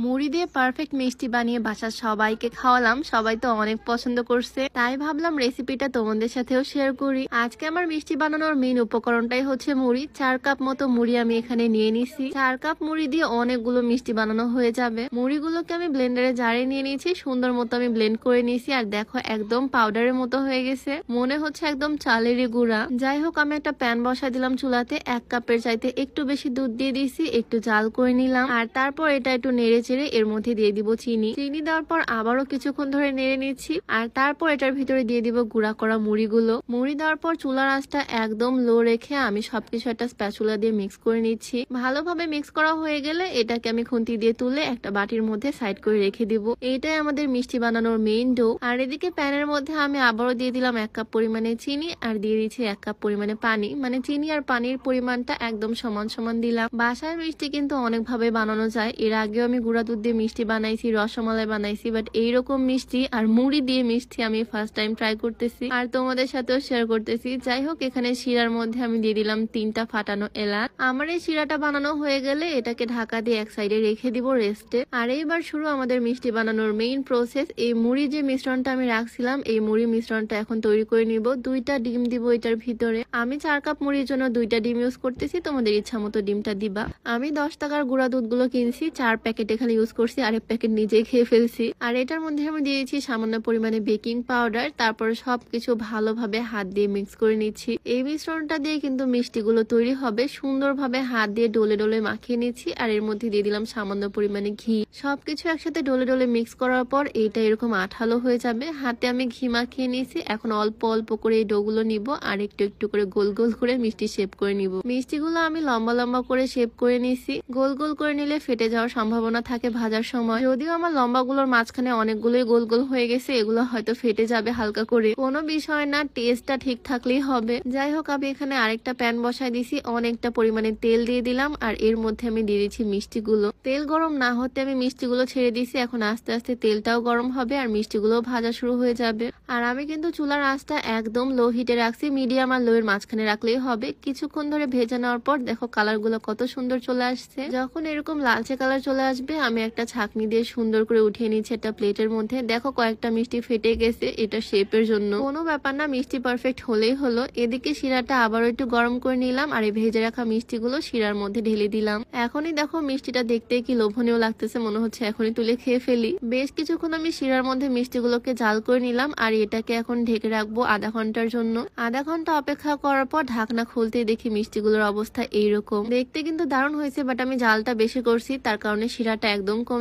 মুড়ি দিয়ে পারফেক্ট মিষ্টি বানিয়ে বাসার সবাইকে খাওয়ালাম, সবাই তো অনেক পছন্দ করছে, তাই ভাবলাম রেসিপিটা তোমাদের সাথেও শেয়ার করি। আজকে আমার মিষ্টি বানানোর মেইন উপকরণটাই হচ্ছে মুড়ি। 4 কাপ মতো মুড়ি আমি এখানে নিয়ে নিছি। 4 কাপ মুড়ি দিয়ে অনেকগুলো মিষ্টি বানানো হয়ে যাবে। মুড়িগুলোকে আমি ব্লেন্ডারে জারে নিয়ে নিয়েছি, সুন্দর মতো আমি ব্লেন্ড করে নিয়েছি। আর দেখো একদম পাউডারের মতো হয়ে গেছে, মনে হচ্ছে একদম চালেরই গুঁড়া। যাই হোক, আমি একটা প্যান বসাই দিলাম চুলাতে। 1 কাপের চাইতে একটু বেশি দুধ দিয়ে দিয়েছি, একটু জাল করে নিলাম। আর তারপর এটা একটু নেড়ে চেড়ে এর মধ্যে দিয়ে দিব চিনি। চিনি দেওয়ার পর আবারও কিছুক্ষণ ধরে নেড়ে নিচ্ছি। আর তারপর এটার ভিতরে দিয়ে দিব গুঁড়া করা মুড়িগুলো। মুড়ি দেওয়ার পর চুলার আঁচটা একদম লো রেখে আমি সবকিছু একটা স্প্যাচুলা দিয়ে মিক্স করে নিচ্ছি। ভালোভাবে মিক্স করা হয়ে গেলে এটাকে আমি খুন্তি দিয়ে তুলে একটা বাটির মধ্যে সাইড করে রেখে দিব। এইটাই আমাদের মিষ্টি বানানোর মেইন ডো। আর এদিকে প্যানের মধ্যে আমি আবারও দিয়ে দিলাম 1 কাপ পরিমাণে চিনি, আর দিয়ে দিচ্ছি 1 কাপ পরিমাণে পানি। মানে চিনি আর পানির পরিমাণটা একদম সমান সমান দিলাম। বাসায় মিষ্টি কিন্তু অনেক ভাবে বানানো যায়। এর আগেও আমি গুঁড়া দুধ দিয়ে মিষ্টি বানাইছি, রসমালাই বানাইছি, বাট এইরকম মিষ্টি আর মুড়ি দিয়ে মিষ্টি আমি ফার্স্ট টাইম ট্রাই করতেছি আর তোমাদের সাথেও শেয়ার করতেছি। যাই হোক, এখানে শিরার মধ্যে আমি দিয়ে দিলাম 3টা ফাটানো এলাচ। আমার এই শিরাটা বানানো হয়ে গেলে এটাকে ঢাকা দিয়ে এক সাইডে রেখে দিব রেস্টে। আর এইবার শুরু আমাদের মিষ্টি বানানোর মেইন প্রসেস। এই মুড়ি যে মিশ্রণটা আমি রাখছিলাম, এই মুড়ি মিশ্রণটা এখন তৈরি করে নিব। 2টা ডিম দিব এটার ভিতরে। আমি 4 কাপ মুড়ির জন্য 2টা ডিম ইউজ করতেছি, তোমাদের ইচ্ছা মতো ডিমটা দিবা। আমি 10 টাকার গুঁড়া দুধগুলো কিনছি, 4 প্যাকেট এখানে ইউজ করছি, আরেক প্যাকেট নিজেই খেয়ে ফেলছি। আর এটার মধ্যে আমি দিয়েছি সামান্য পরিমাণে বেকিং পাউডার। তারপর সবকিছু ভালোভাবে হাত দিয়ে মিক্স করে নিচ্ছি। এই মিশ্রণটা দিয়ে কিন্তু মিষ্টিগুলো তৈরি হবে। সুন্দরভাবে হাত দিয়ে ডলে ডলে মাখিয়ে নিচ্ছি। আর এর মধ্যে দিয়ে দিলাম সামান্য পরিমাণে ঘি। সবকিছু একসাথে ডলে ডলে মিক্স করার পর এইটা এরকম আঠালো হয়ে যাবে। হাতে আমি ঘি মাখিয়ে নিয়েছি। এখন অল্প অল্প করে এই ডোগুলো নিব আর একটু একটু করে গোল গোল করে মিষ্টি শেপ করে নিব। মিষ্টিগুলো আমি লম্বা লম্বা করে শেপ করে নিছি। গোল গোল করে নিলে ফেটে যাওয়ার সম্ভাবনা থাকে ভাজার সময়। যদিও আমার লম্বাগুলোর মাঝখানে অনেকগুলোই গোল গোল হয়ে গেছে, এগুলো হয়তো ফেটে যাবে হালকা করে, কোনো বিষয় না, টেস্টটা ঠিক থাকলেই হবে। যাই হোক, আমি এখানে আরেকটা প্যান বসাই দিছি, অনেকটা পরিমাণে তেল দিয়ে দিলাম। আর এর মধ্যে আমি দিয়ে দিচ্ছি মিষ্টিগুলো। তেল গরম না হতে আমি মিষ্টিগুলো ছেড়ে দিছি। এখন আস্তে আস্তে তেলটাও গরম হবে আর মিষ্টিগুলো ভাজা শুরু হয়ে যাবে। আর আমি কিন্তু চুলার আঁচটা একদম লো হিটে রাখছি, মিডিয়াম আর লো এর মাঝখানে রাখলেই হবে। কিছুক্ষণ ধরে ভেজে নেওয়ার পর দেখো কালারগুলো কত সুন্দর চলে আসছে। যখন এরকম লালচে কালার চলে আসবে আমি একটা ছাঁকনি দিয়ে সুন্দর করে উঠিয়ে নিচ্ছি একটা প্লেটের মধ্যে। দেখো কয়েকটা মিষ্টি ফেটে গেছে, এটা শেপের জন্য, কোনো ব্যাপার না, মিষ্টি পারফেক্ট হলেই হলো। এদিকে শিরাটা আবারও একটু গরম করে নিলাম আর এই ভেজে রাখা মিষ্টিগুলো শিরার মধ্যে ঢেলে দিলাম। এখনই দেখো মিষ্টিটা দেখতে কি লোভনীয় লাগতেছে, মনে হচ্ছে এখনই তুলে খেয়ে ফেলি। বেশ কিছুক্ষণ আমি শিরার মধ্যে মিষ্টিগুলোকে জাল করে নিলাম আর এটাকে এখন ঢেকে রাখবো আধা ঘন্টার জন্য। আধা ঘন্টা অপেক্ষা করার পর ঢাকনা খুলতেই দেখি মিষ্টিগুলোর অবস্থা এইরকম। দেখতে কিন্তু দারুণ হয়েছে, বাট আমি জালটা বেশি করছি, তার কারণে শিরাটা একদম কমে